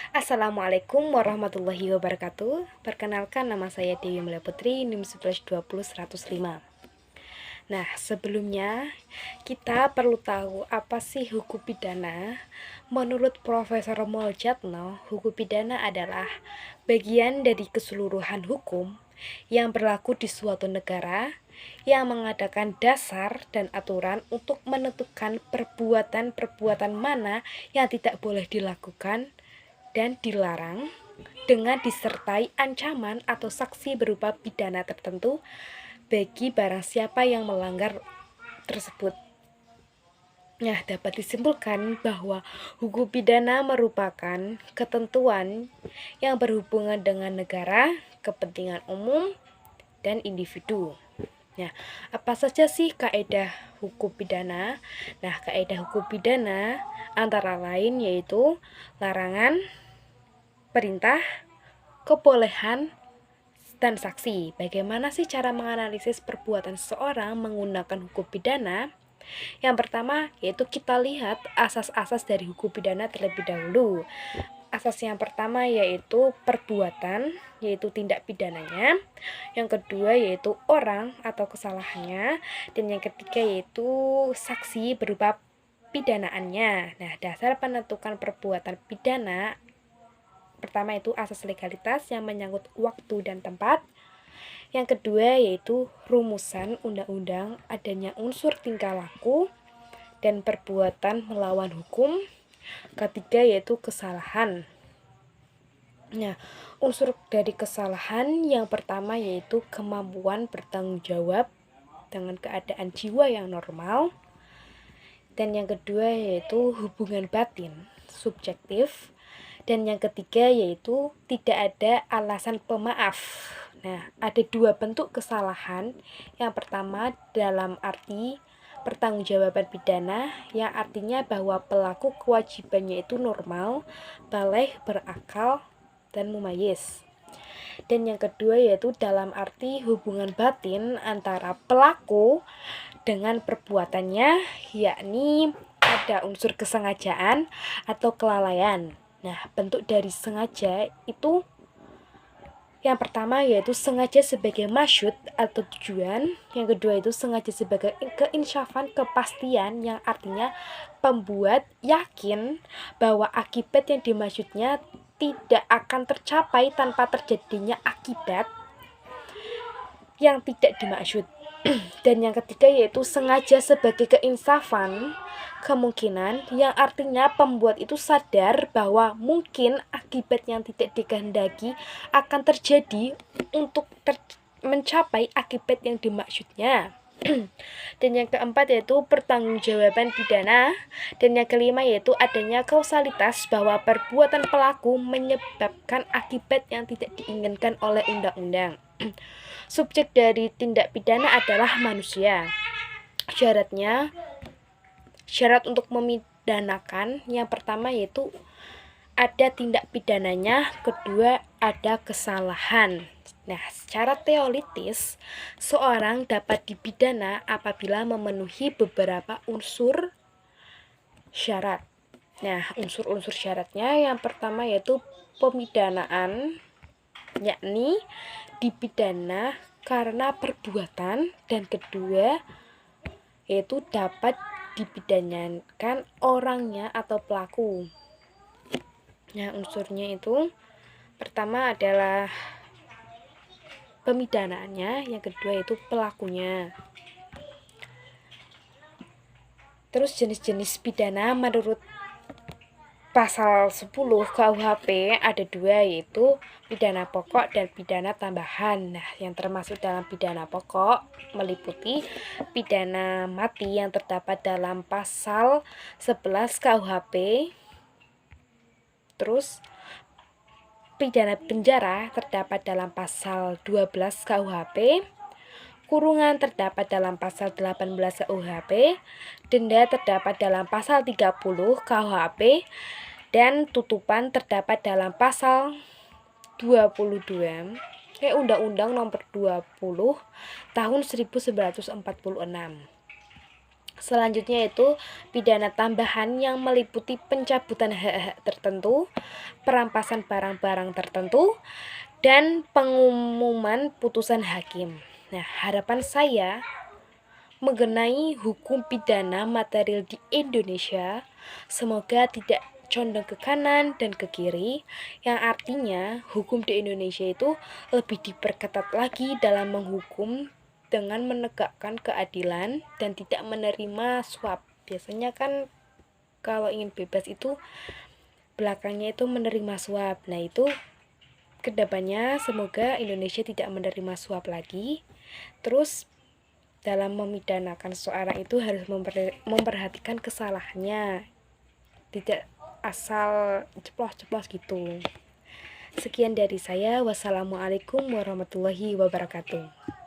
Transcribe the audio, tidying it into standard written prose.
Assalamualaikum warahmatullahi wabarakatuh. Perkenalkan, nama saya Dewi Mulia Putri, NIM 1120-105. Nah, sebelumnya kita perlu tahu apa sih hukum pidana. Menurut Profesor Moljatno, hukum pidana adalah bagian dari keseluruhan hukum yang berlaku di suatu negara yang mengadakan dasar dan aturan untuk menentukan perbuatan-perbuatan mana yang tidak boleh dilakukan dan dilarang, dengan disertai ancaman atau sanksi berupa pidana tertentu bagi barang siapa yang melanggar tersebut. Nah, dapat disimpulkan bahwa hukum pidana merupakan ketentuan yang berhubungan dengan negara, kepentingan umum, dan individu. Nah, apa saja sih kaidah hukum pidana? Nah, kaidah hukum pidana antara lain yaitu larangan, perintah, kebolehan, dan saksi. Bagaimana sih cara menganalisis perbuatan seseorang menggunakan hukum pidana? Yang pertama yaitu kita lihat asas-asas dari hukum pidana terlebih dahulu. Asas yang pertama yaitu perbuatan, yaitu tindak pidananya. Yang kedua yaitu orang atau kesalahannya. Dan yang ketiga yaitu saksi berupa pidanaannya. Nah, dasar penentukan perbuatan pidana pertama itu asas legalitas yang menyangkut waktu dan tempat. Yang kedua yaitu rumusan undang-undang, adanya unsur tingkah laku dan perbuatan melawan hukum. Ketiga yaitu kesalahan. Nah, unsur dari kesalahan yang pertama yaitu kemampuan bertanggung jawab dengan keadaan jiwa yang normal. Dan yang kedua yaitu hubungan batin, subjektif. Dan yang ketiga yaitu tidak ada alasan pemaaf. Nah, ada dua bentuk kesalahan. Yang pertama dalam arti pertanggungjawaban pidana, yang artinya bahwa pelaku kewajibannya itu normal, baligh, berakal, dan mumayyiz. Dan yang kedua yaitu dalam arti hubungan batin antara pelaku dengan perbuatannya, yakni ada unsur kesengajaan atau kelalaian. Nah, bentuk dari sengaja itu yang pertama yaitu sengaja sebagai maksud atau tujuan. Yang kedua itu sengaja sebagai keinsyafan, kepastian, yang artinya pembuat yakin bahwa akibat yang dimaksudnya tidak akan tercapai tanpa terjadinya akibat yang tidak dimaksud. Dan yang ketiga yaitu sengaja sebagai keinsafan, kemungkinan, yang artinya pembuat itu sadar bahwa mungkin akibat yang tidak dikehendaki akan terjadi untuk mencapai akibat yang dimaksudnya. Dan yang keempat yaitu pertanggungjawaban pidana. Dan yang kelima yaitu adanya kausalitas, bahwa perbuatan pelaku menyebabkan akibat yang tidak diinginkan oleh undang-undang. Subjek dari tindak pidana adalah manusia. Syarat untuk memidanakan yang pertama yaitu ada tindak pidananya, kedua ada kesalahan. Nah, secara teoritis seorang dapat dipidana apabila memenuhi beberapa unsur syarat. Nah, unsur-unsur syaratnya yang pertama yaitu pemidanaan, yakni dipidana karena perbuatan, dan kedua yaitu dapat dipidanakan orangnya atau pelaku. Nah, unsurnya itu pertama adalah pemidanaannya, yang kedua itu pelakunya. Terus jenis-jenis pidana menurut Pasal 10 KUHP ada dua, yaitu pidana pokok dan pidana tambahan. Nah, yang termasuk dalam pidana pokok meliputi pidana mati yang terdapat dalam Pasal 11 KUHP. Terus pidana penjara terdapat dalam Pasal 12 KUHP. Kurungan terdapat dalam Pasal 18 KUHP, denda terdapat dalam Pasal 30 KUHP, dan tutupan terdapat dalam Pasal 22 Undang-Undang Nomor 20 Tahun 1946. Selanjutnya itu pidana tambahan yang meliputi pencabutan hak-hak tertentu, perampasan barang-barang tertentu, dan pengumuman putusan hakim. Nah, harapan saya mengenai hukum pidana material di Indonesia semoga tidak condong ke kanan dan ke kiri, yang artinya hukum di Indonesia itu lebih diperketat lagi dalam menghukum dengan menegakkan keadilan dan tidak menerima suap. Biasanya kan kalau ingin bebas itu belakangnya itu menerima suap. Nah, itu kedepannya semoga Indonesia tidak menerima suap lagi. Terus dalam memidanakan seseorang itu harus memperhatikan kesalahannya, tidak asal ceplos-ceplos gitu. Sekian dari saya. Wassalamualaikum warahmatullahi wabarakatuh.